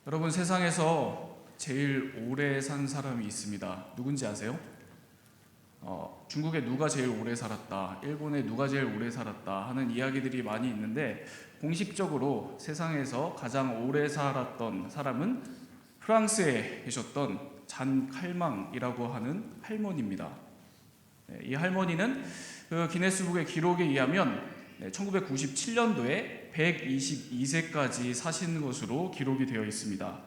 여러분, 세상에서 제일 오래 산 사람이 있습니다. 누군지 아세요? 중국에 누가 제일 오래 살았다, 일본에 누가 제일 오래 살았다 하는 이야기들이 많이 있는데, 공식적으로 세상에서 가장 오래 살았던 사람은 프랑스에 계셨던 잔 칼망이라고 하는 할머니입니다. 이 할머니는 그 기네스북의 기록에 의하면 1997년도에 122세까지 사신 것으로 기록이 되어 있습니다.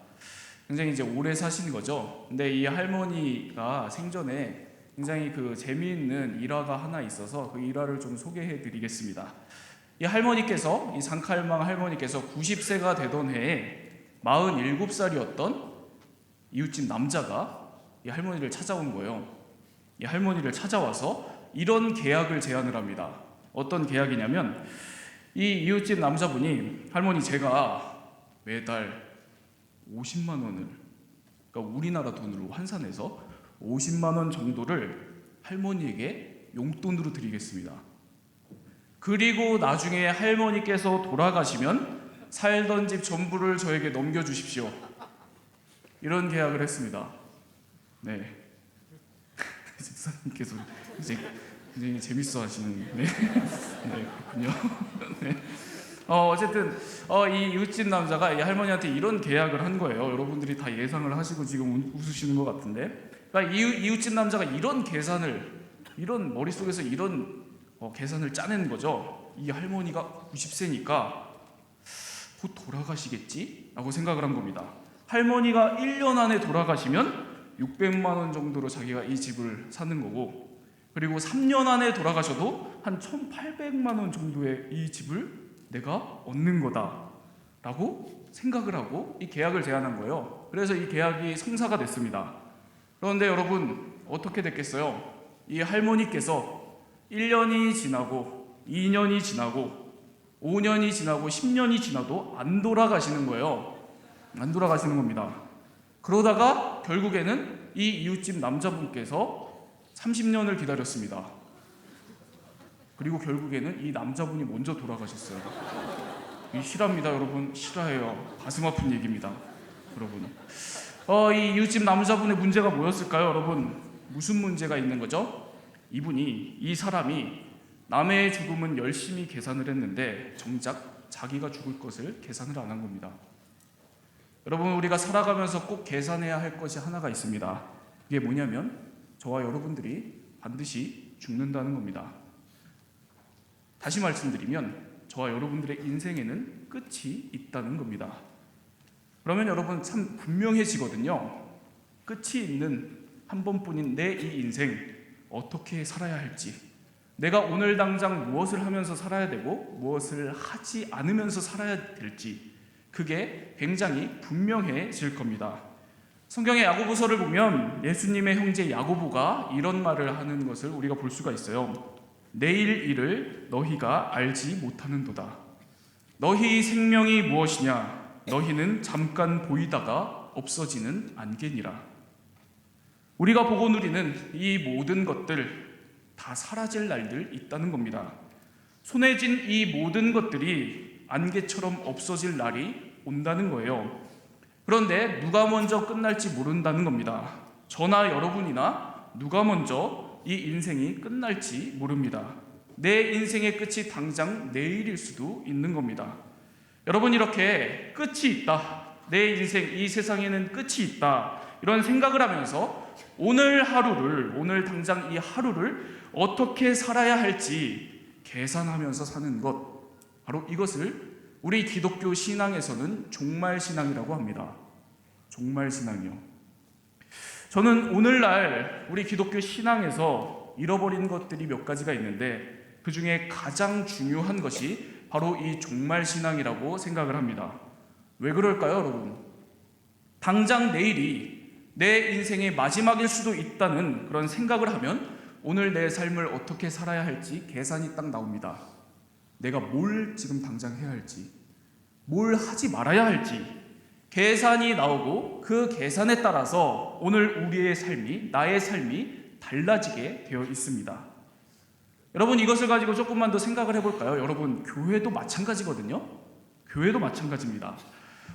굉장히 이제 오래 사신 거죠. 근데 이 할머니가 생전에 굉장히 재미있는 일화가 하나 있어서 그 일화를 좀 소개해 드리겠습니다. 이 할머니께서, 이 상칼망 할머니께서 90세가 되던 해에 47살이었던 이웃집 남자가 이 할머니를 찾아온 거예요. 이 할머니를 찾아와서 이런 계약을 제안을 합니다. 어떤 계약이냐면, 이 이웃집 남자분이, 할머니, 제가 매달 50만 원을, 그러니까 우리나라 돈으로 환산해서 50만 원 정도를 할머니에게 용돈으로 드리겠습니다. 그리고 나중에 할머니께서 돌아가시면 살던 집 전부를 저에게 넘겨주십시오. 이런 계약을 했습니다. 네. 집사님께서 이제 굉장히 재밌어 하시는. 네. 네, 그렇군요. 네. 어쨌든 이 이웃집 남자가 이 할머니한테 이런 계약을 한 거예요. 여러분들이 다 예상을 하시고 지금 웃으시는 것 같은데, 그러니까 이웃집 남자가 이런 머릿속에서 이런 계산을 짜낸 거죠. 이 할머니가 90세니까 곧 돌아가시겠지? 라고 생각을 한 겁니다. 할머니가 1년 안에 돌아가시면 600만 원 정도로 자기가 이 집을 사는 거고, 그리고 3년 안에 돌아가셔도 한 1,800만 원 정도의 이 집을 내가 얻는 거다 라고 생각을 하고 이 계약을 제안한 거예요. 그래서 이 계약이 성사가 됐습니다. 그런데 여러분, 어떻게 됐겠어요? 이 할머니께서 1년이 지나고 2년이 지나고 5년이 지나고 10년이 지나도 안 돌아가시는 거예요. 안 돌아가시는 겁니다. 그러다가 결국에는 이 이웃집 남자분께서 30년을 기다렸습니다. 그리고 결국에는 이 남자분이 먼저 돌아가셨어요. 이 실화입니다, 여러분. 실화예요. 가슴 아픈 얘기입니다, 여러분. 이 이웃집 남자분의 문제가 뭐였을까요, 여러분? 무슨 문제가 있는 거죠? 이 사람이 남의 죽음은 열심히 계산을 했는데 정작 자기가 죽을 것을 계산을 안 한 겁니다. 여러분, 우리가 살아가면서 꼭 계산해야 할 것이 하나가 있습니다. 이게 뭐냐면, 저와 여러분들이 반드시 죽는다는 겁니다. 다시 말씀드리면, 저와 여러분들의 인생에는 끝이 있다는 겁니다. 그러면 여러분, 참 분명해지거든요. 끝이 있는 한 번뿐인 내 이 인생, 어떻게 살아야 할지, 내가 오늘 당장 무엇을 하면서 살아야 되고 무엇을 하지 않으면서 살아야 될지, 그게 굉장히 분명해질 겁니다. 성경의 야고보서를 보면 예수님의 형제 야고보가 이런 말을 하는 것을 우리가 볼 수가 있어요. 내일 일을 너희가 알지 못하는도다. 너희 생명이 무엇이냐? 너희는 잠깐 보이다가 없어지는 안개니라. 우리가 보고 누리는 이 모든 것들 다 사라질 날들 있다는 겁니다. 손에 쥔 이 모든 것들이 안개처럼 없어질 날이 온다는 거예요. 그런데 누가 먼저 끝날지 모른다는 겁니다. 저나 여러분이나 누가 먼저 이 인생이 끝날지 모릅니다. 내 인생의 끝이 당장 내일일 수도 있는 겁니다. 여러분, 이렇게 끝이 있다, 내 인생, 이 세상에는 끝이 있다, 이런 생각을 하면서 오늘 당장 이 하루를 어떻게 살아야 할지 계산하면서 사는 것, 바로 이것을 우리 기독교 신앙에서는 종말신앙이라고 합니다. 종말신앙이요. 저는 오늘날 우리 기독교 신앙에서 잃어버린 것들이 몇 가지가 있는데, 그 중에 가장 중요한 것이 바로 이 종말신앙이라고 생각을 합니다. 왜 그럴까요, 여러분? 당장 내일이 내 인생의 마지막일 수도 있다는 그런 생각을 하면 오늘 내 삶을 어떻게 살아야 할지 계산이 딱 나옵니다. 내가 뭘 지금 당장 해야 할지, 뭘 하지 말아야 할지 계산이 나오고, 그 계산에 따라서 오늘 우리의 삶이, 나의 삶이 달라지게 되어 있습니다. 여러분, 이것을 가지고 조금만 더 생각을 해볼까요? 여러분, 교회도 마찬가지거든요. 교회도 마찬가지입니다.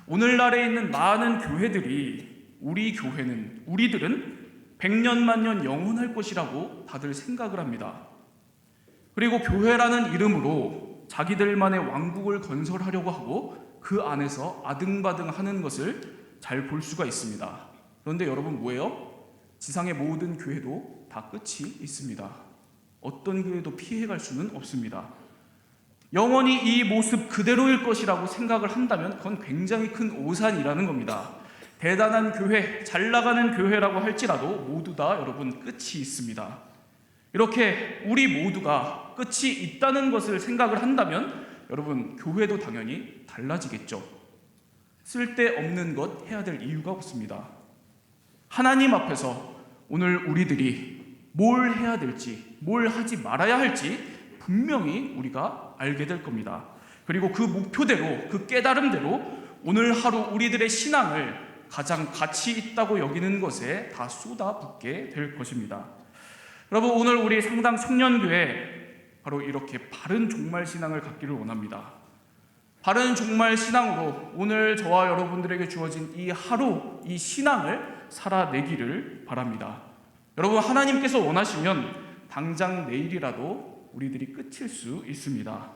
오늘날에 있는 많은 교회들이 우리들은 100년 만년 영원할 것이라고 다들 생각을 합니다. 그리고 교회라는 이름으로 자기들만의 왕국을 건설하려고 하고 그 안에서 아등바등하는 것을 잘 볼 수가 있습니다. 그런데 여러분 뭐예요? 지상의 모든 교회도 다 끝이 있습니다. 어떤 교회도 피해갈 수는 없습니다. 영원히 이 모습 그대로일 것이라고 생각을 한다면 그건 굉장히 큰 오산이라는 겁니다. 대단한 교회, 잘 나가는 교회라고 할지라도 모두 다 여러분 끝이 있습니다. 이렇게 우리 모두가 끝이 있다는 것을 생각을 한다면 여러분 교회도 당연히 달라지겠죠. 쓸데없는 것 해야 될 이유가 없습니다. 하나님 앞에서 오늘 우리들이 뭘 해야 될지, 뭘 하지 말아야 할지 분명히 우리가 알게 될 겁니다. 그리고 그 목표대로, 그 깨달음대로 오늘 하루 우리들의 신앙을 가장 가치 있다고 여기는 것에 다 쏟아붓게 될 것입니다. 여러분, 오늘 우리 상당 청년교회 바로 이렇게 바른 종말 신앙을 갖기를 원합니다. 바른 종말 신앙으로 오늘 저와 여러분들에게 주어진 이 하루, 이 신앙을 살아내기를 바랍니다. 여러분, 하나님께서 원하시면 당장 내일이라도 우리들이 끝일 수 있습니다.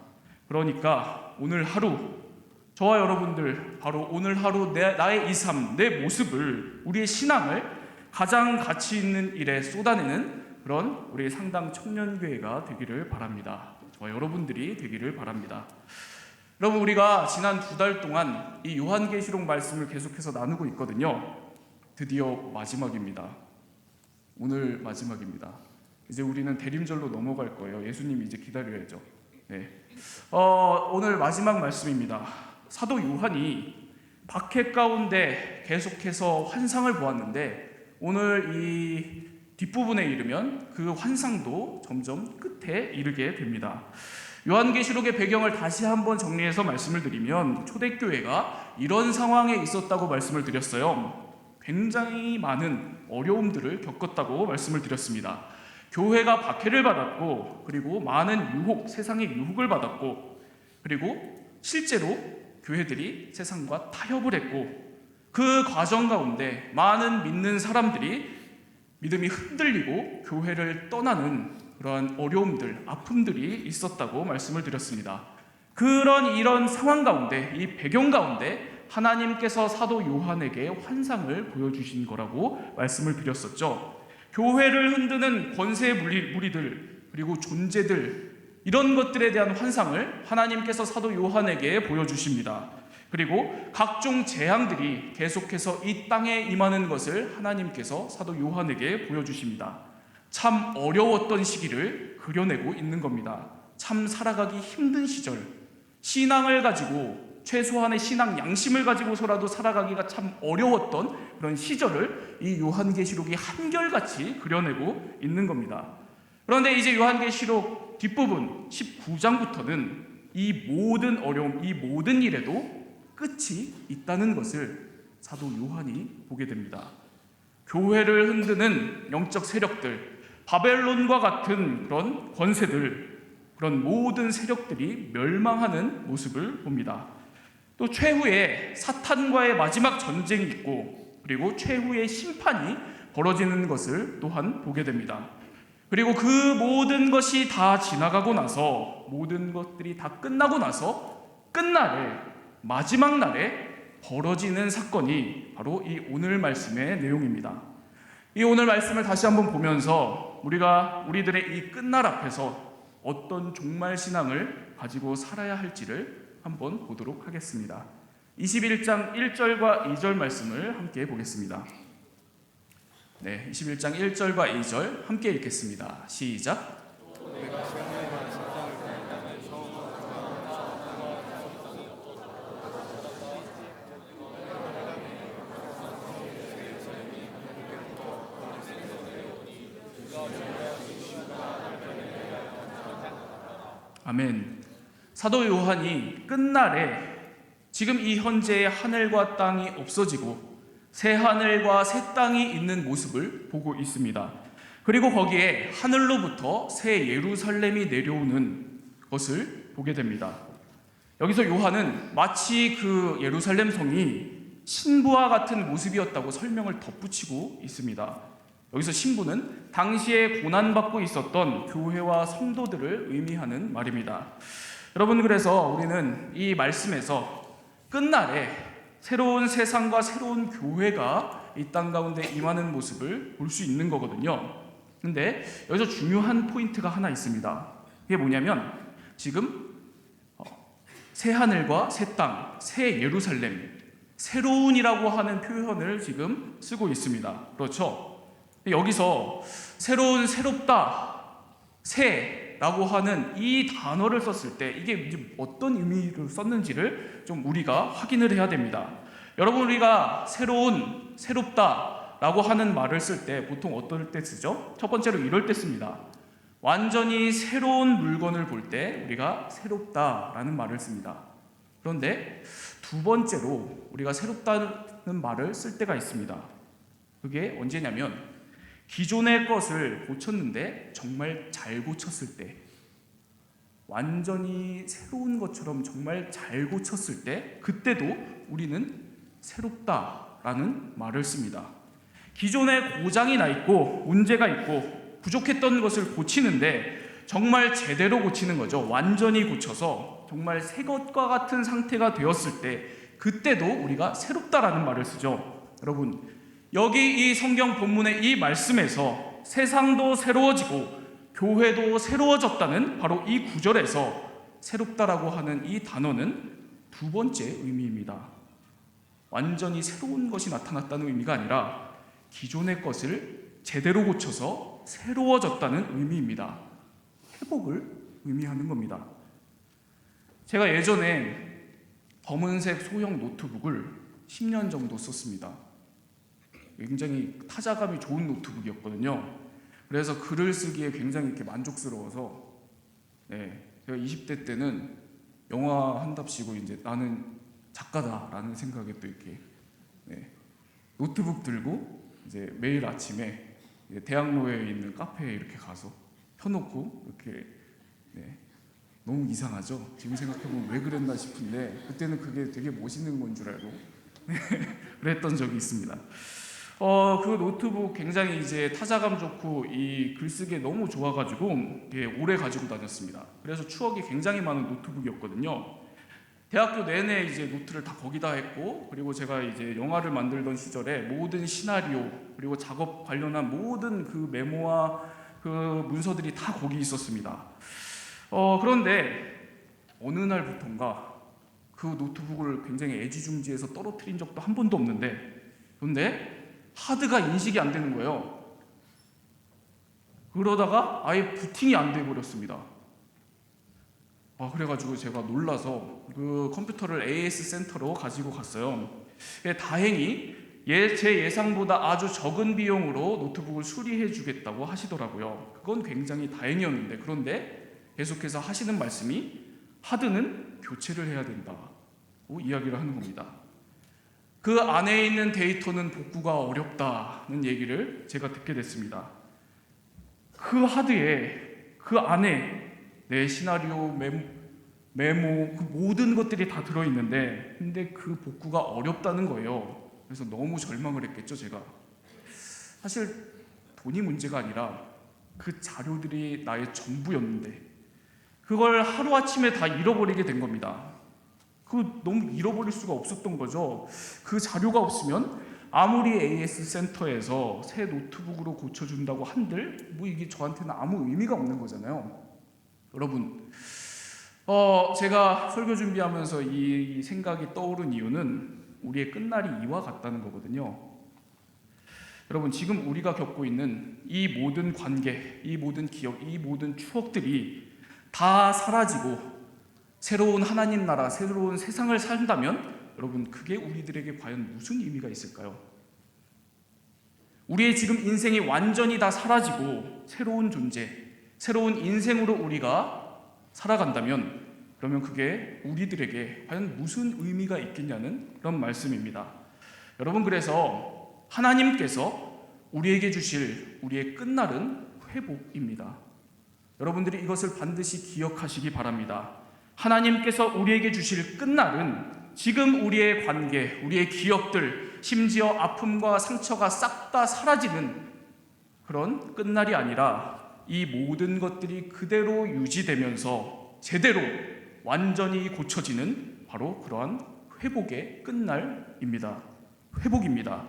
그러니까 오늘 하루 저와 여러분들 바로 오늘 하루 나의 이 삶, 내 모습을, 우리의 신앙을 가장 가치 있는 일에 쏟아내는 그런 우리 상당 청년교회가 되기를 바랍니다. 저와 여러분들이 되기를 바랍니다. 여러분, 우리가 지난 2달 동안 이 요한계시록 말씀을 계속해서 나누고 있거든요. 드디어 마지막입니다. 오늘 마지막입니다. 이제 우리는 대림절로 넘어갈 거예요. 예수님 이제 기다려야죠. 네. 오늘 마지막 말씀입니다. 사도 요한이 박해 가운데 계속해서 환상을 보았는데 오늘 이 뒷부분에 이르면 그 환상도 점점 끝에 이르게 됩니다. 요한계시록의 배경을 다시 한번 정리해서 말씀을 드리면 초대교회가 이런 상황에 있었다고 말씀을 드렸어요. 굉장히 많은 어려움들을 겪었다고 말씀을 드렸습니다. 교회가 박해를 받았고, 그리고 많은 유혹, 세상의 유혹을 받았고, 그리고 실제로 교회들이 세상과 타협을 했고, 그 과정 가운데 많은 믿는 사람들이 믿음이 흔들리고 교회를 떠나는 그러한 어려움들, 아픔들이 있었다고 말씀을 드렸습니다. 이런 상황 가운데, 이 배경 가운데 하나님께서 사도 요한에게 환상을 보여주신 거라고 말씀을 드렸었죠. 교회를 흔드는 권세의 무리들, 그리고 존재들, 이런 것들에 대한 환상을 하나님께서 사도 요한에게 보여주십니다. 그리고 각종 재앙들이 계속해서 이 땅에 임하는 것을 하나님께서 사도 요한에게 보여주십니다. 참 어려웠던 시기를 그려내고 있는 겁니다. 참 살아가기 힘든 시절, 신앙을 가지고 최소한의 신앙 양심을 가지고서라도 살아가기가 참 어려웠던 그런 시절을 이 요한계시록이 한결같이 그려내고 있는 겁니다. 그런데 이제 요한계시록 뒷부분 19장부터는 이 모든 어려움, 이 모든 일에도 끝이 있다는 것을 사도 요한이 보게 됩니다. 교회를 흔드는 영적 세력들, 바벨론과 같은 그런 권세들, 그런 모든 세력들이 멸망하는 모습을 봅니다. 또 최후에 사탄과의 마지막 전쟁이 있고, 그리고 최후의 심판이 벌어지는 것을 또한 보게 됩니다. 그리고 그 모든 것이 다 지나가고 나서, 모든 것들이 다 끝나고 나서 끝날에, 마지막 날에 벌어지는 사건이 바로 이 오늘 말씀의 내용입니다. 이 오늘 말씀을 다시 한번 보면서 우리들의 이 끝날 앞에서 어떤 종말 신앙을 가지고 살아야 할지를 한번 보도록 하겠습니다. 21장 1절과 2절 말씀을 함께 보겠습니다. 네, 21장 1절과 2절 함께 읽겠습니다. 시작. 아멘. 사도 요한이 끝날에 지금 이 현재의 하늘과 땅이 없어지고 새 하늘과 새 땅이 있는 모습을 보고 있습니다. 그리고 거기에 하늘로부터 새 예루살렘이 내려오는 것을 보게 됩니다. 여기서 요한은 마치 그 예루살렘 성이 신부와 같은 모습이었다고 설명을 덧붙이고 있습니다. 여기서 신부는 당시에 고난받고 있었던 교회와 성도들을 의미하는 말입니다. 여러분, 그래서 우리는 이 말씀에서 끝날에 새로운 세상과 새로운 교회가 이 땅 가운데 임하는 모습을 볼 수 있는 거거든요. 근데 여기서 중요한 포인트가 하나 있습니다. 그게 뭐냐면 지금 새 하늘과 새 땅, 새 예루살렘, 새로운이라고 하는 표현을 지금 쓰고 있습니다. 그렇죠? 여기서 새로운, 새롭다, 새라고 하는 이 단어를 썼을 때 이게 이제 어떤 의미를 썼는지를 좀 우리가 확인을 해야 됩니다. 여러분, 우리가 새로운, 새롭다라고 하는 말을 쓸 때 보통 어떨 때 쓰죠? 첫 번째로 이럴 때 씁니다. 완전히 새로운 물건을 볼 때 우리가 새롭다라는 말을 씁니다. 그런데 두 번째로 우리가 새롭다는 말을 쓸 때가 있습니다. 그게 언제냐면 기존의 것을 고쳤는데 정말 잘 고쳤을 때, 완전히 새로운 것처럼 정말 잘 고쳤을 때, 그때도 우리는 새롭다라는 말을 씁니다. 기존에 고장이 나 있고 문제가 있고 부족했던 것을 고치는데 정말 제대로 고치는 거죠. 완전히 고쳐서 정말 새 것과 같은 상태가 되었을 때, 그때도 우리가 새롭다라는 말을 쓰죠. 여러분, 여기 이 성경 본문의 이 말씀에서 세상도 새로워지고 교회도 새로워졌다는 바로 이 구절에서 새롭다라고 하는 이 단어는 두 번째 의미입니다. 완전히 새로운 것이 나타났다는 의미가 아니라 기존의 것을 제대로 고쳐서 새로워졌다는 의미입니다. 회복을 의미하는 겁니다. 제가 예전에 검은색 소형 노트북을 10년 정도 썼습니다. 굉장히 타자감이 좋은 노트북이었거든요. 그래서 글을 쓰기에 굉장히 이렇게 만족스러워서, 제가 20대 때는 영화 한답시고 이제 나는 작가다라는 생각에 또 이렇게 노트북 들고 이제 매일 아침에 대학로에 있는 카페에 이렇게 가서 펴놓고 이렇게 너무 이상하죠? 지금 생각해보면 왜 그랬나 싶은데 그때는 그게 되게 멋있는 건 줄 알고 그랬던 적이 있습니다. 그 노트북 굉장히 이제 타자감 좋고 이 글쓰기에 너무 좋아가지고 오래 가지고 다녔습니다. 그래서 추억이 굉장히 많은 노트북이었거든요. 대학교 내내 이제 노트를 다 거기다 했고, 그리고 제가 이제 영화를 만들던 시절에 모든 시나리오 그리고 작업 관련한 모든 그 메모와 그 문서들이 다 거기 있었습니다. 그런데 어느 날부턴가 그 노트북을 굉장히 애지중지해서 떨어뜨린 적도 한 번도 없는데, 그런데 하드가 인식이 안 되는 거예요. 그러다가 아예 부팅이 안 돼 버렸습니다. 그래가지고 제가 놀라서 그 컴퓨터를 AS 센터로 가지고 갔어요. 다행히 제 예상보다 아주 적은 비용으로 노트북을 수리해 주겠다고 하시더라고요. 그건 굉장히 다행이었는데, 그런데 계속해서 하시는 말씀이 하드는 교체를 해야 된다고 이야기를 하는 겁니다. 그 안에 있는 데이터는 복구가 어렵다는 얘기를 제가 듣게 됐습니다. 그 하드에 그 안에 내 시나리오, 메모, 그 모든 것들이 다 들어있는데 근데 그 복구가 어렵다는 거예요. 그래서 너무 절망을 했겠죠, 제가. 사실 돈이 문제가 아니라 그 자료들이 나의 전부였는데 그걸 하루아침에 다 잃어버리게 된 겁니다. 너무 잃어버릴 수가 없었던 거죠. 그 자료가 없으면 아무리 AS 센터에서 새 노트북으로 고쳐준다고 한들 이게 저한테는 아무 의미가 없는 거잖아요. 여러분, 제가 설교 준비하면서 이 생각이 떠오른 이유는 우리의 끝날이 이와 같다는 거거든요. 여러분, 지금 우리가 겪고 있는 이 모든 관계, 이 모든 기억, 이 모든 추억들이 다 사라지고 새로운 하나님 나라, 새로운 세상을 산다면 여러분, 그게 우리들에게 과연 무슨 의미가 있을까요? 우리의 지금 인생이 완전히 다 사라지고 새로운 존재, 새로운 인생으로 우리가 살아간다면 그러면 그게 우리들에게 과연 무슨 의미가 있겠냐는 그런 말씀입니다. 여러분, 그래서 하나님께서 우리에게 주실 우리의 끝날은 회복입니다. 여러분들이 이것을 반드시 기억하시기 바랍니다. 하나님께서 우리에게 주실 끝날은 지금 우리의 관계, 우리의 기억들, 심지어 아픔과 상처가 싹 다 사라지는 그런 끝날이 아니라 이 모든 것들이 그대로 유지되면서 제대로 완전히 고쳐지는 바로 그러한 회복의 끝날입니다. 회복입니다.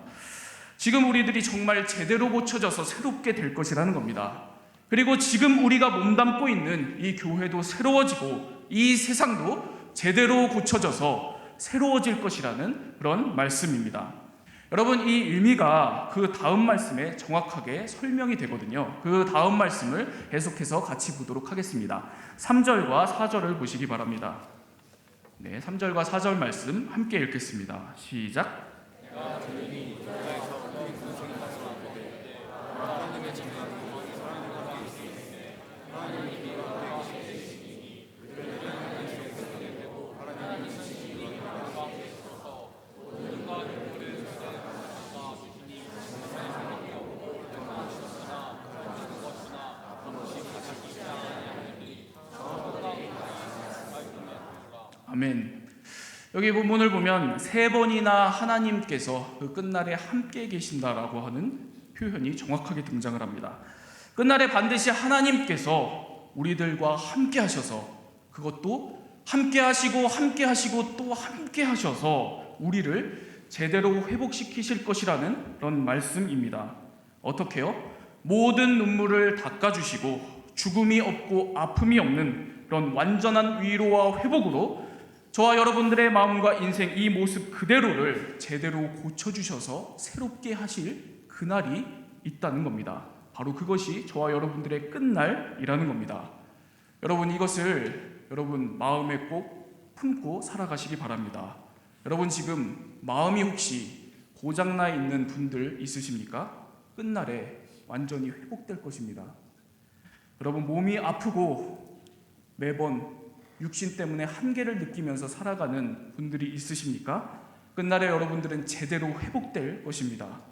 지금 우리들이 정말 제대로 고쳐져서 새롭게 될 것이라는 겁니다. 그리고 지금 우리가 몸담고 있는 이 교회도 새로워지고 이 세상도 제대로 고쳐져서 새로워질 것이라는 그런 말씀입니다. 여러분, 이 의미가 그 다음 말씀에 정확하게 설명이 되거든요. 그 다음 말씀을 계속해서 같이 보도록 하겠습니다. 3절과 4절을 보시기 바랍니다. 네, 3절과 4절 말씀 함께 읽겠습니다. 시작. 아멘. 여기 본문을 보면 세 번이나 하나님께서 그 끝날에 함께 계신다라고 하는 표현이 정확하게 등장을 합니다. 끝날에 반드시 하나님께서 우리들과 함께 하셔서, 그것도 함께 하시고 함께 하시고 또 함께 하셔서 우리를 제대로 회복시키실 것이라는 그런 말씀입니다. 어떻게요? 모든 눈물을 닦아주시고 죽음이 없고 아픔이 없는 그런 완전한 위로와 회복으로 저와 여러분들의 마음과 인생 이 모습 그대로를 제대로 고쳐주셔서 새롭게 하실 그날이 있다는 겁니다. 바로 그것이 저와 여러분들의 끝날이라는 겁니다. 여러분, 이것을 여러분 마음에 꼭 품고 살아가시기 바랍니다. 여러분, 지금 마음이 혹시 고장나 있는 분들 있으십니까? 끝날에 완전히 회복될 것입니다. 여러분, 몸이 아프고 매번 육신 때문에 한계를 느끼면서 살아가는 분들이 있으십니까? 끝날에 여러분들은 제대로 회복될 것입니다.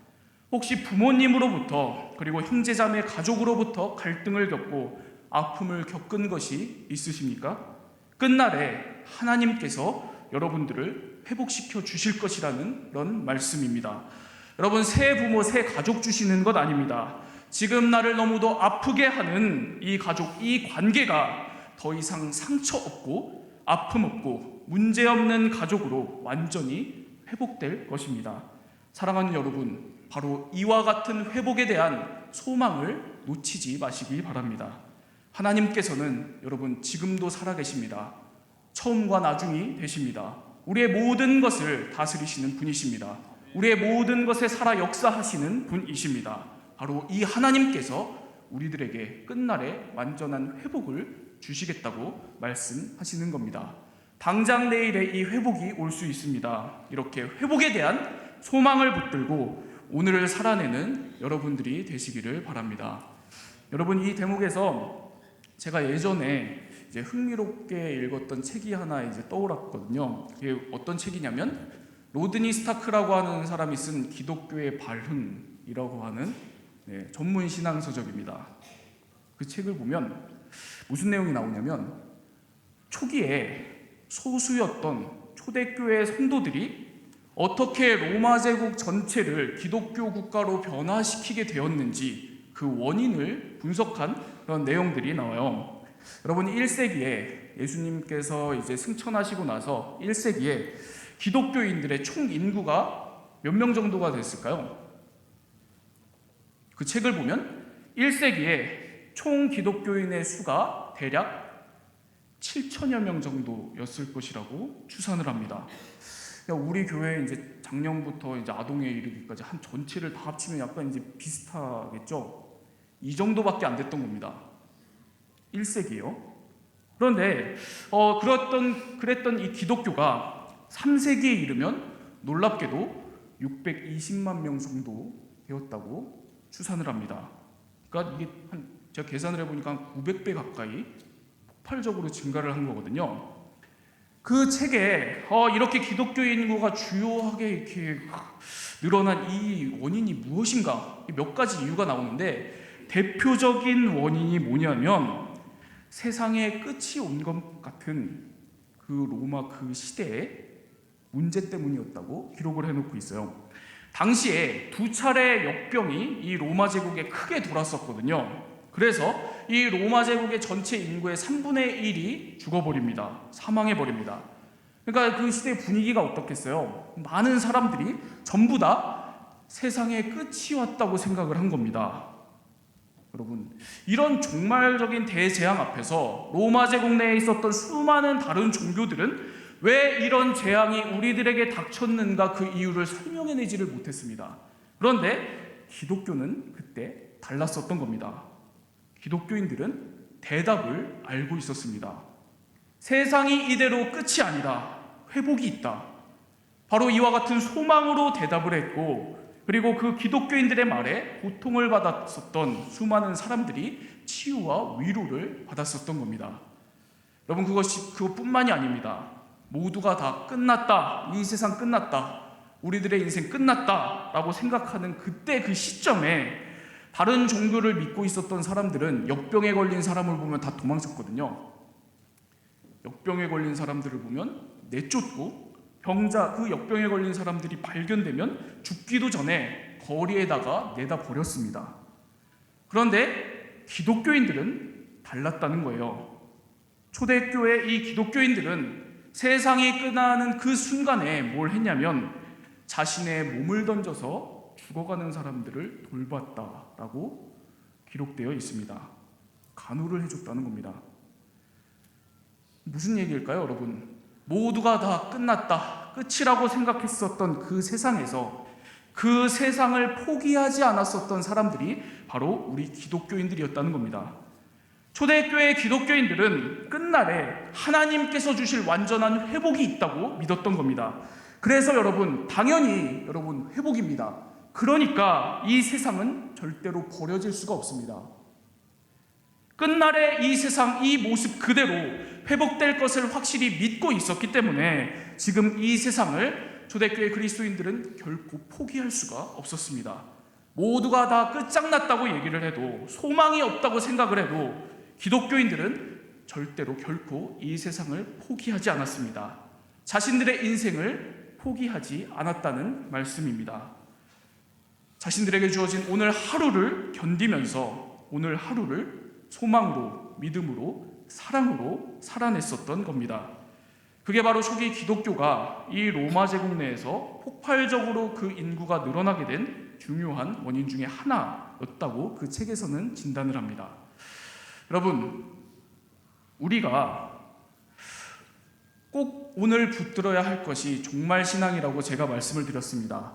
혹시 부모님으로부터 그리고 형제자매 가족으로부터 갈등을 겪고 아픔을 겪은 것이 있으십니까? 끝날에 하나님께서 여러분들을 회복시켜 주실 것이라는 그런 말씀입니다. 여러분, 새 부모, 새 가족 주시는 것 아닙니다. 지금 나를 너무도 아프게 하는 이 가족, 이 관계가 더 이상 상처 없고 아픔 없고 문제 없는 가족으로 완전히 회복될 것입니다. 사랑하는 여러분, 바로 이와 같은 회복에 대한 소망을 놓치지 마시기 바랍니다. 하나님께서는 여러분 지금도 살아계십니다. 처음과 나중이 되십니다. 우리의 모든 것을 다스리시는 분이십니다. 우리의 모든 것에 살아 역사하시는 분이십니다. 바로 이 하나님께서 우리들에게 끝날에 완전한 회복을 주시겠다고 말씀하시는 겁니다. 당장 내일에 이 회복이 올 수 있습니다. 이렇게 회복에 대한 소망을 붙들고 오늘을 살아내는 여러분들이 되시기를 바랍니다. 여러분, 이 대목에서 제가 예전에 이제 흥미롭게 읽었던 책이 하나 이제 떠올랐거든요. 그게 어떤 책이냐면 로드니 스타크라고 하는 사람이 쓴 기독교의 발흥이라고 하는 전문 신앙서적입니다. 그 책을 보면 무슨 내용이 나오냐면 초기에 소수였던 초대교회 성도들이 어떻게 로마 제국 전체를 기독교 국가로 변화시키게 되었는지 그 원인을 분석한 그런 내용들이 나와요. 여러분, 1세기에 예수님께서 이제 승천하시고 나서 1세기에 기독교인들의 총 인구가 몇 명 정도가 됐을까요? 그 책을 보면 1세기에 총 기독교인의 수가 대략 7천여 명 정도였을 것이라고 추산을 합니다. 우리 교회 이제 작년부터 이제 아동에 이르기까지 한 전체를 다 합치면 약간 이제 비슷하겠죠? 이 정도밖에 안 됐던 겁니다. 1세기요. 그런데 그랬던 이 기독교가 3세기에 이르면 놀랍게도 620만 명 정도 되었다고 추산을 합니다. 그러니까 이게 제가 계산을 해보니까 한 900배 가까이 폭발적으로 증가를 한 거거든요. 그 책에 이렇게 기독교 인구가 주요하게 이렇게 늘어난 이 원인이 무엇인가, 몇 가지 이유가 나오는데 대표적인 원인이 뭐냐면 세상에 끝이 온 것 같은 그 로마 그 시대의 문제 때문이었다고 기록을 해놓고 있어요. 당시에 두 차례 역병이 이 로마 제국에 크게 돌았었거든요. 그래서 이 로마 제국의 전체 인구의 3분의 1이 죽어버립니다. 사망해버립니다. 그러니까 그 시대의 분위기가 어떻겠어요? 많은 사람들이 전부 다 세상의 끝이 왔다고 생각을 한 겁니다. 여러분, 이런 종말적인 대재앙 앞에서 로마 제국 내에 있었던 수많은 다른 종교들은 왜 이런 재앙이 우리들에게 닥쳤는가 그 이유를 설명해내지를 못했습니다. 그런데 기독교는 그때 달랐었던 겁니다. 기독교인들은 대답을 알고 있었습니다. 세상이 이대로 끝이 아니다. 회복이 있다. 바로 이와 같은 소망으로 대답을 했고, 그리고 그 기독교인들의 말에 고통을 받았었던 수많은 사람들이 치유와 위로를 받았었던 겁니다. 여러분, 그것뿐만이 아닙니다. 모두가 다 끝났다. 이 세상 끝났다. 우리들의 인생 끝났다. 라고 생각하는 그때 그 시점에 다른 종교를 믿고 있었던 사람들은 역병에 걸린 사람을 보면 다 도망쳤거든요. 역병에 걸린 사람들을 보면 내쫓고 그 역병에 걸린 사람들이 발견되면 죽기도 전에 거리에다가 내다 버렸습니다. 그런데 기독교인들은 달랐다는 거예요. 초대교회 이 기독교인들은 세상이 끝나는 그 순간에 뭘 했냐면 자신의 몸을 던져서 죽어가는 사람들을 돌봤다라고 기록되어 있습니다. 간호를 해줬다는 겁니다. 무슨 얘기일까요, 여러분? 모두가 다 끝났다, 끝이라고 생각했었던 그 세상에서 그 세상을 포기하지 않았었던 사람들이 바로 우리 기독교인들이었다는 겁니다. 초대교회 기독교인들은 끝날에 하나님께서 주실 완전한 회복이 있다고 믿었던 겁니다. 그래서 여러분, 당연히 여러분 회복입니다. 그러니까 이 세상은 절대로 버려질 수가 없습니다. 끝날에 이 세상, 이 모습 그대로 회복될 것을 확실히 믿고 있었기 때문에 지금 이 세상을 초대교회 그리스도인들은 결코 포기할 수가 없었습니다. 모두가 다 끝장났다고 얘기를 해도, 소망이 없다고 생각을 해도 기독교인들은 절대로 결코 이 세상을 포기하지 않았습니다. 자신들의 인생을 포기하지 않았다는 말씀입니다. 자신들에게 주어진 오늘 하루를 견디면서 오늘 하루를 소망으로, 믿음으로, 사랑으로 살아냈었던 겁니다. 그게 바로 초기 기독교가 이 로마 제국 내에서 폭발적으로 그 인구가 늘어나게 된 중요한 원인 중에 하나였다고 그 책에서는 진단을 합니다. 여러분, 우리가 꼭 오늘 붙들어야 할 것이 종말신앙이라고 제가 말씀을 드렸습니다.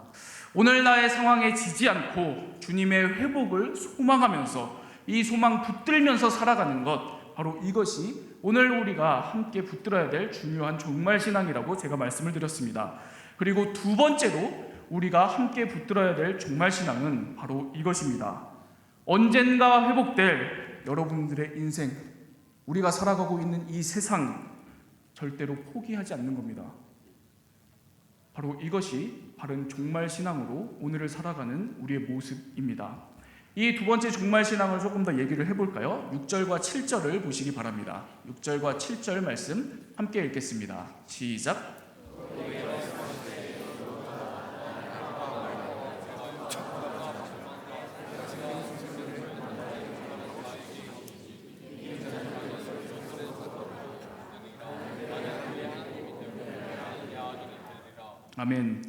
오늘 나의 상황에 지지 않고 주님의 회복을 소망하면서 이 소망 붙들면서 살아가는 것, 바로 이것이 오늘 우리가 함께 붙들어야 될 중요한 종말신앙이라고 제가 말씀을 드렸습니다. 그리고 두 번째로 우리가 함께 붙들어야 될 종말신앙은 바로 이것입니다. 언젠가 회복될 여러분들의 인생, 우리가 살아가고 있는 이 세상 절대로 포기하지 않는 겁니다. 바로 이것이 바른 종말신앙으로 오늘을 살아가는 우리의 모습입니다. 이 두 번째 종말신앙을 조금 더 얘기를 해볼까요? 6절과 7절을 보시기 바랍니다. 6절과 7절 말씀 함께 읽겠습니다. 시작. 아멘.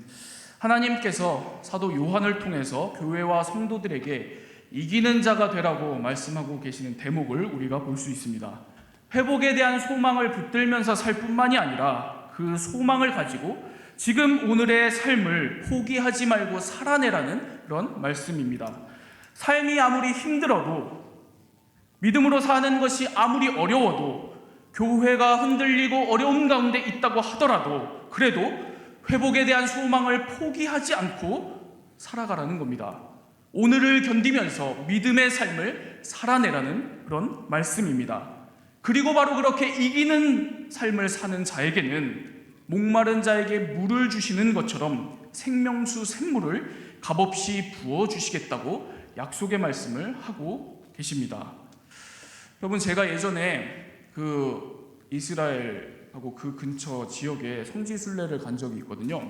하나님께서 사도 요한을 통해서 교회와 성도들에게 이기는 자가 되라고 말씀하고 계시는 대목을 우리가 볼 수 있습니다. 회복에 대한 소망을 붙들면서 살 뿐만이 아니라 그 소망을 가지고 지금 오늘의 삶을 포기하지 말고 살아내라는 그런 말씀입니다. 삶이 아무리 힘들어도, 믿음으로 사는 것이 아무리 어려워도, 교회가 흔들리고 어려움 가운데 있다고 하더라도 그래도 회복에 대한 소망을 포기하지 않고 살아가라는 겁니다. 오늘을 견디면서 믿음의 삶을 살아내라는 그런 말씀입니다. 그리고 바로 그렇게 이기는 삶을 사는 자에게는 목마른 자에게 물을 주시는 것처럼 생명수 샘물을 값없이 부어주시겠다고 약속의 말씀을 하고 계십니다. 여러분, 제가 예전에 그 이스라엘 하고 그 근처 지역에 성지순례를 간 적이 있거든요.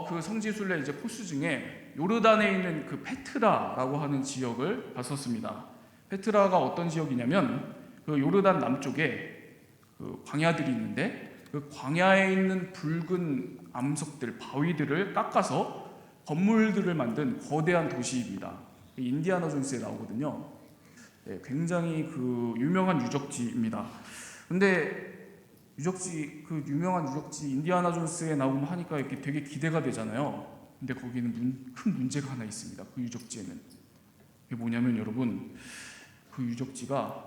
그 성지순례 이제 코스 중에 요르단에 있는 그 페트라라고 하는 지역을 갔었습니다. 페트라가 어떤 지역이냐면 그 요르단 남쪽에 그 광야들이 있는데 그 광야에 있는 붉은 암석들, 바위들을 깎아서 건물들을 만든 거대한 도시입니다. 인디아나 존스에 나오거든요. 네, 굉장히 그 유명한 유적지입니다. 근데 그 유명한 유적지 인디아나 존스에 나오면 하니까 이렇게 되게 기대가 되잖아요. 근데 거기는 큰 문제가 하나 있습니다. 그 유적지에는. 그게 뭐냐면 여러분, 그 유적지가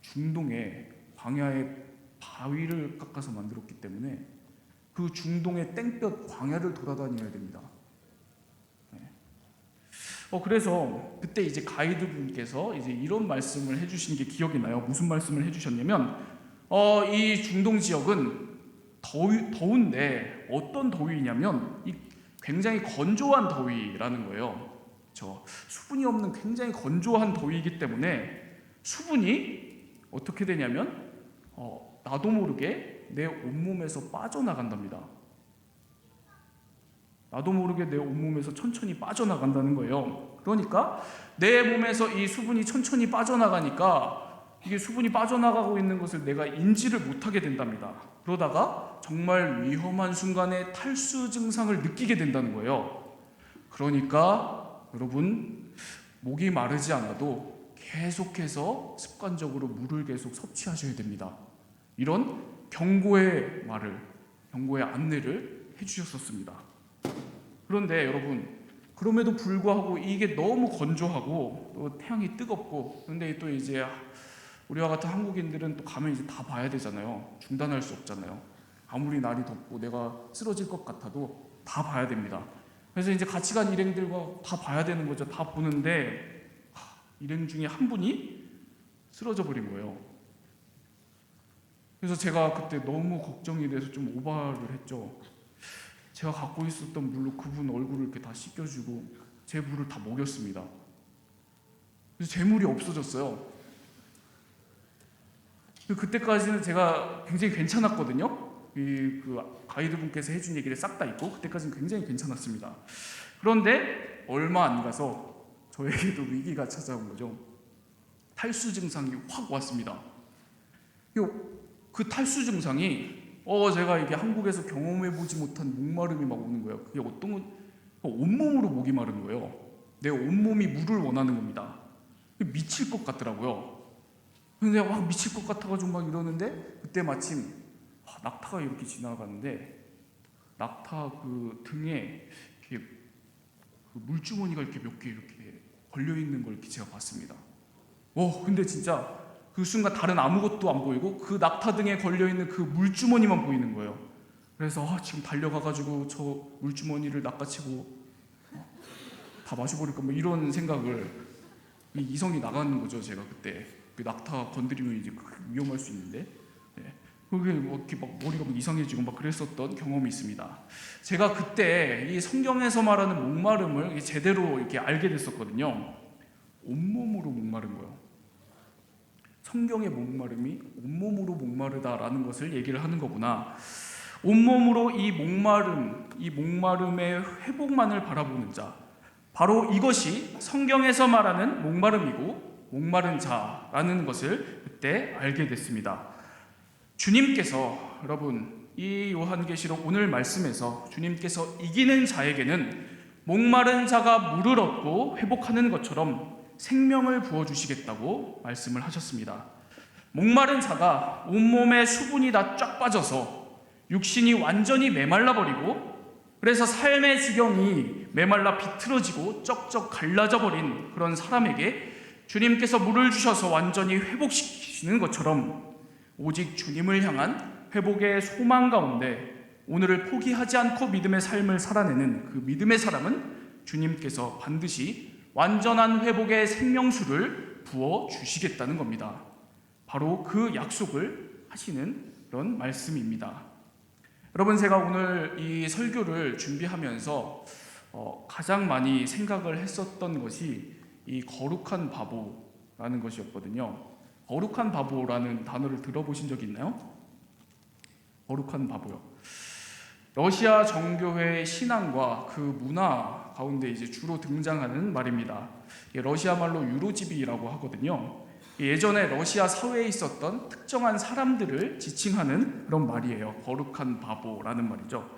중동의 광야의 바위를 깎아서 만들었기 때문에 그 중동의 땡볕 광야를 돌아다녀야 됩니다. 그래서 그때 이제 가이드분께서 이제 이런 말씀을 해주신 게 기억이 나요. 무슨 말씀을 해주셨냐면, 이 중동 지역은 더운데 어떤 더위냐면 굉장히 건조한 더위라는 거예요. 수분이 없는 굉장히 건조한 더위이기 때문에 수분이 어떻게 되냐면 나도 모르게 내 온몸에서 빠져나간답니다. 나도 모르게 내 온몸에서 천천히 빠져나간다는 거예요. 그러니까 내 몸에서 이 수분이 천천히 빠져나가니까 이게 수분이 빠져나가고 있는 것을 내가 인지를 못하게 된답니다. 그러다가 정말 위험한 순간에 탈수 증상을 느끼게 된다는 거예요. 그러니까 여러분, 목이 마르지 않아도 계속해서 습관적으로 물을 계속 섭취하셔야 됩니다. 이런 경고의 안내를 해주셨었습니다. 그런데 여러분, 그럼에도 불구하고 이게 너무 건조하고 또 태양이 뜨겁고, 근데 또 이제 우리와 같은 한국인들은 또 가면 이제 다 봐야 되잖아요. 중단할 수 없잖아요. 아무리 날이 덥고 내가 쓰러질 것 같아도 다 봐야 됩니다. 그래서 이제 같이 간 일행들과 다 봐야 되는 거죠. 다 보는데 일행 중에 한 분이 쓰러져 버린 거예요. 그래서 제가 그때 너무 걱정이 돼서 좀 오바를 했죠. 제가 갖고 있었던 물로 그분 얼굴을 이렇게 다 씻겨주고 제 물을 다 먹였습니다. 그래서 제 물이 없어졌어요. 그때까지는 제가 굉장히 괜찮았거든요. 그 가이드분께서 해준 얘기를 싹 다 잊고 그때까지는 굉장히 괜찮았습니다. 그런데 얼마 안 가서 저에게도 위기가 찾아온 거죠. 탈수 증상이 확 왔습니다. 그 탈수 증상이 제가 이게 한국에서 경험해보지 못한 목마름이 막 오는 거예요. 그게 어떤 건 온몸으로 목이 마른 거예요. 내 온몸이 물을 원하는 겁니다. 미칠 것 같더라고요. 근데 막 미칠 것 같아가지고 막 이러는데 그때 마침 낙타가 이렇게 지나가는데 낙타 그 등에 이렇게 그 물주머니가 이렇게 몇 개 이렇게 걸려 있는 걸 이렇게 제가 봤습니다. 근데 진짜 그 순간 다른 아무것도 안 보이고 그 낙타 등에 걸려 있는 그 물주머니만 보이는 거예요. 그래서 지금 달려가가지고 저 물주머니를 낚아채고 다 마셔버릴까 뭐 이런 생각을 이성이 나가는 거죠. 제가 그때 그 낙타 건드리면 이제 위험할 수 있는데, 그게 뭐 이렇게 막 머리가 막 이상해지고 막 그랬었던 경험이 있습니다. 제가 그때 이 성경에서 말하는 목마름을 제대로 이렇게 알게 됐었거든요. 온몸으로 목마른 거예요. 성경의 목마름이 온몸으로 목마르다라는 것을 얘기를 하는 거구나. 온몸으로 이 목마름의 회복만을 바라보는 자, 바로 이것이 성경에서 말하는 목마름이고 목마른 자라는 것을 그때 알게 됐습니다. 주님께서 여러분 이 요한계시록 오늘 말씀에서 주님께서 이기는 자에게는 목마른 자가 물을 얻고 회복하는 것처럼 생명을 부어주시겠다고 말씀을 하셨습니다. 목마른 자가 온몸에 수분이 다 쫙 빠져서 육신이 완전히 메말라버리고 그래서 삶의 지경이 메말라 비틀어지고 쩍쩍 갈라져 버린 그런 사람에게 주님께서 물을 주셔서 완전히 회복시키시는 것처럼 오직 주님을 향한 회복의 소망 가운데 오늘을 포기하지 않고 믿음의 삶을 살아내는 그 믿음의 사람은 주님께서 반드시 완전한 회복의 생명수를 부어주시겠다는 겁니다. 바로 그 약속을 하시는 그런 말씀입니다. 여러분, 제가 오늘 이 설교를 준비하면서 가장 많이 생각을 했었던 것이 이 거룩한 바보라는 것이었거든요. 거룩한 바보라는 단어를 들어보신 적 있나요? 거룩한 바보요. 러시아 정교회 신앙과 그 문화 가운데 이제 주로 등장하는 말입니다. 러시아 말로 유로집이라고 하거든요. 예전에 러시아 사회에 있었던 특정한 사람들을 지칭하는 그런 말이에요. 거룩한 바보라는 말이죠.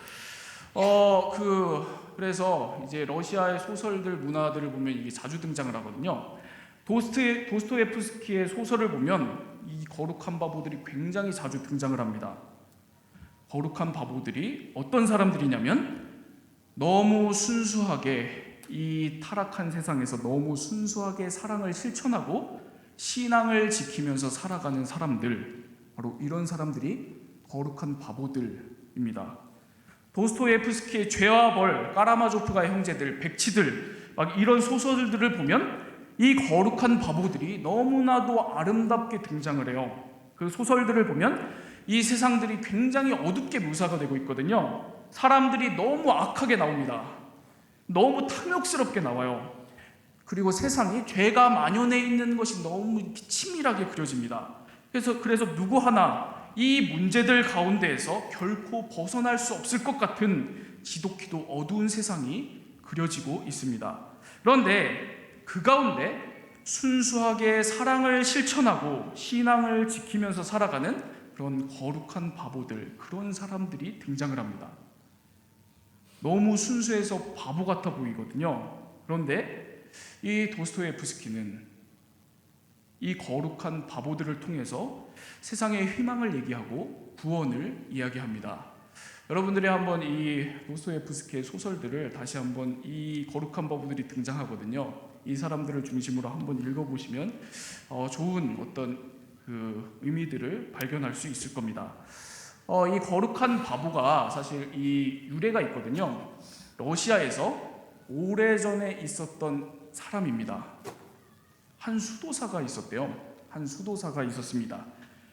그래서 이제 러시아의 소설들 문화들을 보면 이게 자주 등장을 하거든요. 도스토예프스키의 소설을 보면 이 거룩한 바보들이 굉장히 자주 등장을 합니다. 거룩한 바보들이 어떤 사람들이냐면 너무 순수하게 이 타락한 세상에서 너무 순수하게 사랑을 실천하고 신앙을 지키면서 살아가는 사람들, 바로 이런 사람들이 거룩한 바보들입니다. 도스토예프스키의 죄와 벌, 까라마조프가의 형제들, 백치들, 막 이런 소설들을 보면 이 거룩한 바보들이 너무나도 아름답게 등장을 해요. 그 소설들을 보면 이 세상들이 굉장히 어둡게 묘사가 되고 있거든요. 사람들이 너무 악하게 나옵니다. 너무 탐욕스럽게 나와요. 그리고 세상이 죄가 만연해 있는 것이 너무 치밀하게 그려집니다. 그래서 누구 하나 이 문제들 가운데에서 결코 벗어날 수 없을 것 같은 지독히도 어두운 세상이 그려지고 있습니다. 그런데 그 가운데 순수하게 사랑을 실천하고 신앙을 지키면서 살아가는 그런 거룩한 바보들, 그런 사람들이 등장을 합니다. 너무 순수해서 바보 같아 보이거든요. 그런데 이 도스토예프스키는 이 거룩한 바보들을 통해서 세상의 희망을 얘기하고 구원을 이야기합니다. 여러분들이 한번 이 도스토예프스키의 소설들을 다시 한번 이 거룩한 바보들이 등장하거든요. 이 사람들을 중심으로 한번 읽어보시면 좋은 어떤 그 의미들을 발견할 수 있을 겁니다. 이 거룩한 바보가 사실 이 유래가 있거든요. 러시아에서 오래전에 있었던 사람입니다. 한 수도사가 있었대요. 한 수도사가 있었습니다.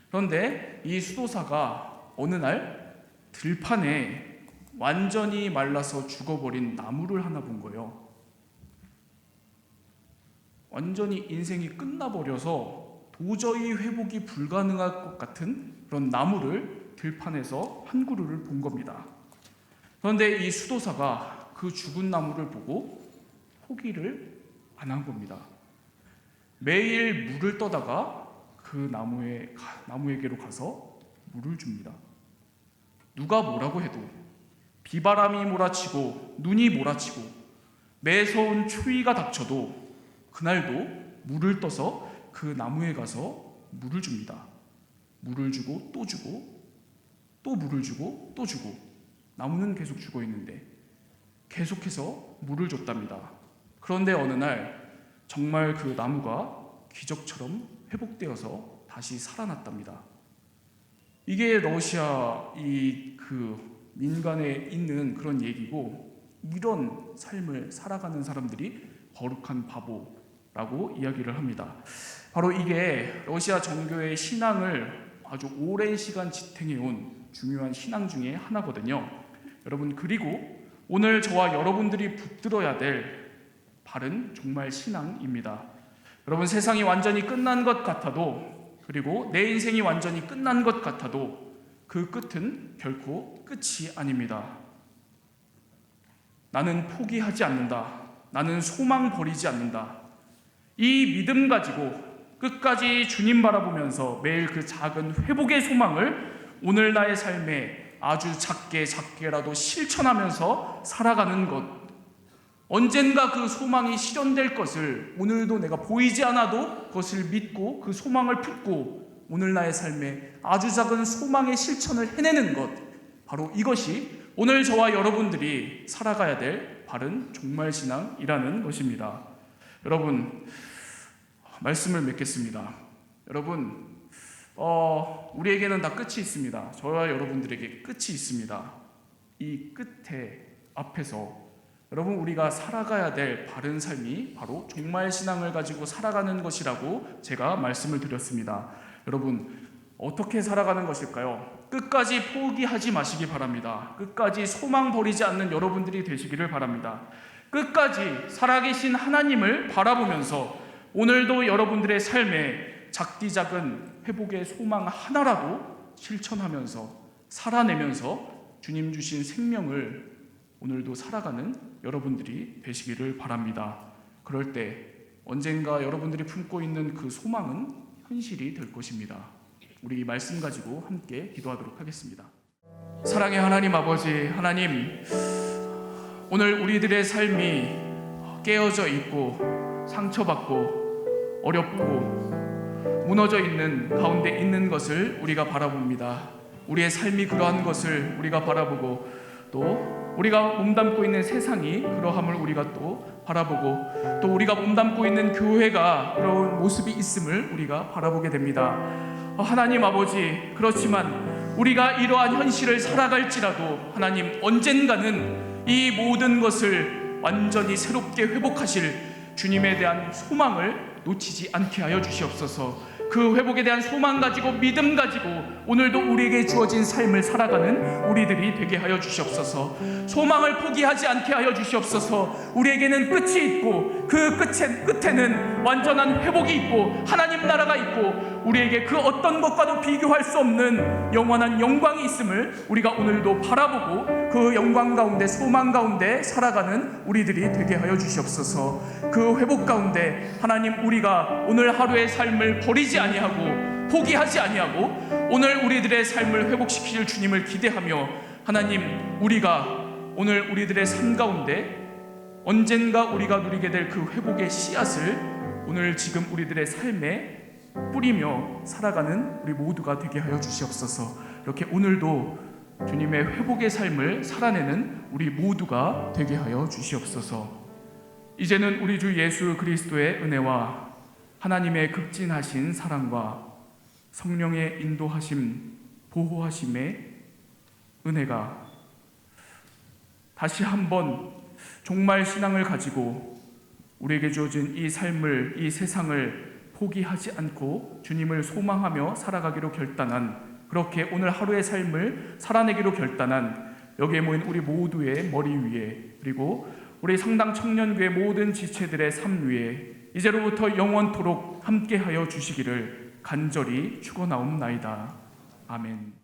그런데 이 수도사가 어느 날 들판에 완전히 말라서 죽어버린 나무를 하나 본 거예요. 완전히 인생이 끝나버려서 도저히 회복이 불가능할 것 같은 그런 나무를 들판에서 한 그루를 본 겁니다. 그런데 이 수도사가 그 죽은 나무를 보고 포기를 안 한 겁니다. 매일 물을 떠다가 그 나무에게로 가서 물을 줍니다. 누가 뭐라고 해도 비바람이 몰아치고 눈이 몰아치고 매서운 추위가 닥쳐도 그날도 물을 떠서 그 나무에 가서 물을 줍니다. 물을 주고 또 주고 또 물을 주고 또 주고 나무는 계속 죽어 있는데 계속해서 물을 줬답니다. 그런데 어느 날 정말 그 나무가 기적처럼 회복되어서 다시 살아났답니다. 이게 러시아 그 민간에 있는 그런 얘기고, 이런 삶을 살아가는 사람들이 거룩한 바보라고 이야기를 합니다. 바로 이게 러시아 정교의 신앙을 아주 오랜 시간 지탱해온 중요한 신앙 중에 하나거든요. 여러분, 그리고 오늘 저와 여러분들이 붙들어야 될 바른 종말 신앙입니다. 여러분, 세상이 완전히 끝난 것 같아도, 그리고 내 인생이 완전히 끝난 것 같아도 그 끝은 결코 끝이 아닙니다. 나는 포기하지 않는다. 나는 소망 버리지 않는다. 이 믿음 가지고 끝까지 주님 바라보면서 매일 그 작은 회복의 소망을 오늘 나의 삶에 아주 작게라도 실천하면서 살아가는 것, 언젠가 그 소망이 실현될 것을 오늘도 내가 보이지 않아도 그것을 믿고 그 소망을 품고 오늘 나의 삶에 아주 작은 소망의 실천을 해내는 것, 바로 이것이 오늘 저와 여러분들이 살아가야 될 바른 종말신앙이라는 것입니다. 여러분, 말씀을 맺겠습니다. 여러분, 우리에게는 다 끝이 있습니다. 저와 여러분들에게 끝이 있습니다. 이 끝에 앞에서 여러분, 우리가 살아가야 될 바른 삶이 바로 종말신앙을 가지고 살아가는 것이라고 제가 말씀을 드렸습니다. 여러분, 어떻게 살아가는 것일까요? 끝까지 포기하지 마시기 바랍니다. 끝까지 소망 버리지 않는 여러분들이 되시기를 바랍니다. 끝까지 살아계신 하나님을 바라보면서 오늘도 여러분들의 삶에 작디 작은 회복의 소망 하나라도 실천하면서 살아내면서 주님 주신 생명을 오늘도 살아가는 여러분들이 되시기를 바랍니다. 그럴 때 언젠가 여러분들이 품고 있는 그 소망은 현실이 될 것입니다. 우리 이 말씀 가지고 함께 기도하도록 하겠습니다. 사랑의 하나님 아버지, 하나님, 오늘 우리들의 삶이 깨어져 있고 상처받고 어렵고 무너져 있는 가운데 있는 것을 우리가 바라봅니다. 우리의 삶이 그러한 것을 우리가 바라보고 또 우리가 몸담고 있는 세상이 그러함을 우리가 또 바라보고 또 우리가 몸담고 있는 교회가 그런 모습이 있음을 우리가 바라보게 됩니다. 하나님 아버지, 그렇지만 우리가 이러한 현실을 살아갈지라도 하나님 언젠가는 이 모든 것을 완전히 새롭게 회복하실 주님에 대한 소망을 놓치지 않게 하여 주시옵소서. 그 회복에 대한 소망 가지고 믿음 가지고 오늘도 우리에게 주어진 삶을 살아가는 우리들이 되게 하여 주시옵소서. 소망을 포기하지 않게 하여 주시옵소서. 우리에게는 끝이 있고 그 끝에는 완전한 회복이 있고 하나님 나라가 있고 우리에게 그 어떤 것과도 비교할 수 없는 영원한 영광이 있음을 우리가 오늘도 바라보고 그 영광 가운데 소망 가운데 살아가는 우리들이 되게 하여 주시옵소서. 그 회복 가운데 하나님 우리가 오늘 하루의 삶을 버리지 아니하고 포기하지 아니하고 오늘 우리들의 삶을 회복시키실 주님을 기대하며 하나님 우리가 오늘 우리들의 삶 가운데 언젠가 우리가 누리게 될 그 회복의 씨앗을 오늘 지금 우리들의 삶에 뿌리며 살아가는 우리 모두가 되게 하여 주시옵소서. 이렇게 오늘도 주님의 회복의 삶을 살아내는 우리 모두가 되게 하여 주시옵소서. 이제는 우리 주 예수 그리스도의 은혜와 하나님의 극진하신 사랑과 성령의 인도하심, 보호하심의 은혜가 다시 한번 종말 신앙을 가지고 우리에게 주어진 이 삶을, 이 세상을 포기하지 않고 주님을 소망하며 살아가기로 결단한, 그렇게 오늘 하루의 삶을 살아내기로 결단한 여기에 모인 우리 모두의 머리 위에, 그리고 우리 상당 청년교회 모든 지체들의 삶 위에 이제로부터 영원토록 함께하여 주시기를 간절히 축원하옵나이다. 아멘.